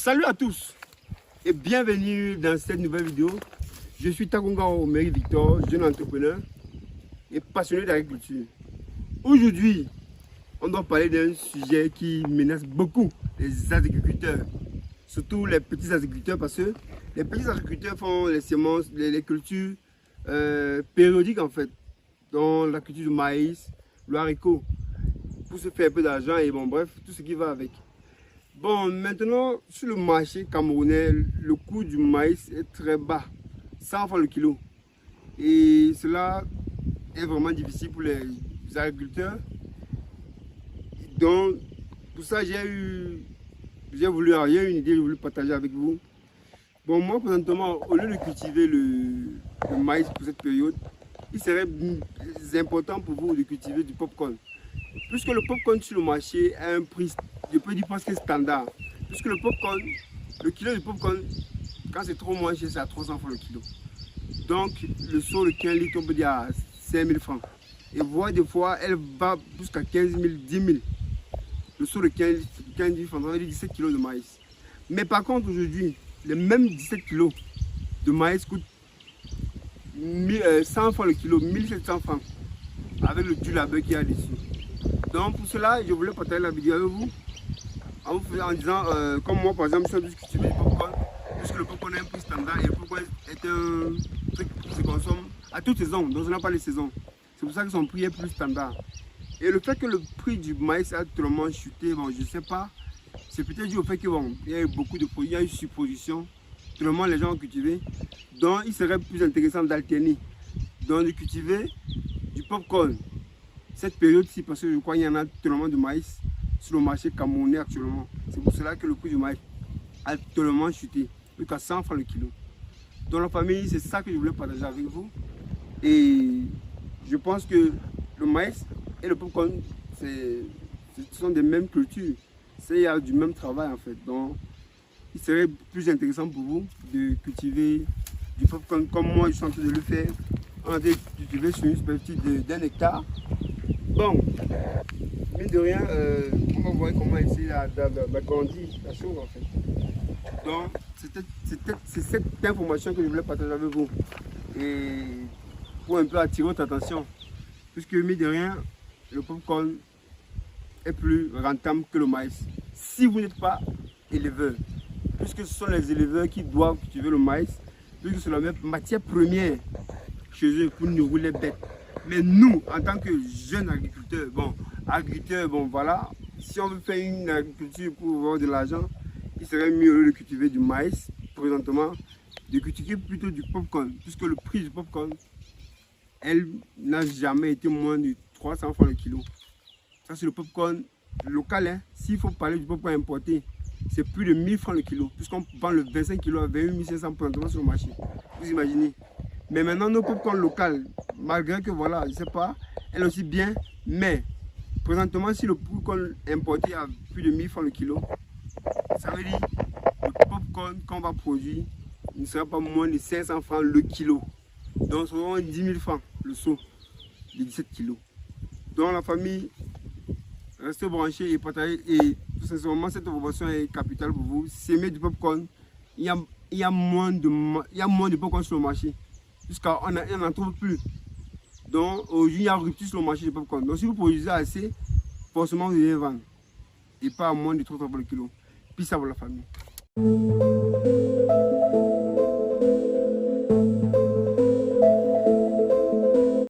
Salut à tous et bienvenue dans cette nouvelle vidéo. Je suis Tagonga Omeri Victor, jeune entrepreneur et passionné d'agriculture. Aujourd'hui, on doit parler d'un sujet qui menace beaucoup les agriculteurs, surtout les petits agriculteurs, parce que les petits agriculteurs font les semences, les cultures périodiques en fait, dont la culture du maïs, le haricot, pour se faire un peu d'argent et bon bref, tout ce qui va avec. Bon, maintenant, sur le marché camerounais, le coût du maïs est très bas, 100 francs le kilo. Et cela est vraiment difficile pour les agriculteurs. Donc, pour ça, j'ai eu une idée, j'ai voulu partager avec vous. Bon, moi, présentement, au lieu de cultiver le maïs pour cette période, il serait important pour vous de cultiver du popcorn. Puisque le popcorn sur le marché a un prix, je peux dire presque standard. Puisque le popcorn, le kilo de popcorn, quand c'est trop moins cher, c'est à 300 francs le kilo. Donc, le seau de 15 litres, on peut dire à 5 000 francs. Et voire des fois, elle va jusqu'à 15 000, 10 000. Le seau de 15 000 francs, ça veut dire 17 kilos de maïs. Mais par contre, aujourd'hui, les mêmes 17 kilos de maïs coûtent 100 francs le kilo, 1700 francs, avec le du labeur qu'il y a dessus. Donc pour cela, je voulais partager la vidéo avec vous, en disant, comme moi par exemple, je suis cultivé du popcorn, puisque le popcorn est un prix standard et le popcorn est un truc qui se consomme à toute saison, donc on n'a pas les saisons. C'est pour ça que son prix est plus standard. Et le fait que le prix du maïs a actuellement chuté, bon, je ne sais pas, c'est peut-être dû au fait qu'il y a eu beaucoup de produits, il y a eu supposition, tout le monde les gens ont cultivé, donc il serait plus intéressant d'alterner, donc de cultiver du popcorn. Cette période-ci, parce que je crois qu'il y en a tellement de maïs sur le marché camerounais actuellement. C'est pour cela que le prix du maïs a tellement chuté, jusqu'à 100 francs le kilo. Dans la famille, c'est ça que je voulais partager avec vous. Et je pense que le maïs et le popcorn, ce sont des mêmes cultures. Il y a du même travail en fait. Donc, il serait plus intéressant pour vous de cultiver du popcorn comme moi je suis en train de le faire. On a cultivé sur une superficie d'1 hectare. Bon, mine de rien, on va voir comment essayer d'agrandir la chose en fait. Donc, c'est cette information que je voulais partager avec vous. Et pour un peu attirer votre attention. Puisque mine de rien, le popcorn est plus rentable que le maïs. Si vous n'êtes pas éleveur, puisque ce sont les éleveurs qui doivent cultiver le maïs, puisque c'est la même matière première chez eux pour nourrir les bêtes. Mais nous, en tant que jeunes agriculteurs, bon voilà, si on veut faire une agriculture pour avoir de l'argent, il serait mieux de cultiver du maïs, présentement, de cultiver plutôt du popcorn, puisque le prix du popcorn, elle n'a jamais été moins de 300 francs le kilo. Ça c'est le popcorn local, hein. S'il faut parler du popcorn importé, c'est plus de 1000 francs le kilo, puisqu'on vend le 25 kg à 28 500 présentement sur le marché. Vous imaginez? Mais maintenant, nos popcorn locales, malgré que voilà, je ne sais pas, elles aussi bien, mais présentement, si le popcorn importé a plus de 1000 francs le kilo, ça veut dire que le popcorn qu'on va produire ne sera pas moins de 500 francs le kilo. Donc, ce seront 10 000 francs le seau de 17 kilos. Donc, la famille, restez branchés et partagez. Et tout sincèrement, cette information est capitale pour vous. S'aimer du popcorn, il y a moins de popcorn sur le marché. Jusqu'à on n'en trouve plus. Donc aujourd'hui il y a une rupture sur le marché du popcorn. Donc si vous produisez assez, forcément vous allez vendre. Et pas à moins de 30 francs le kilo. Puis ça pour la famille.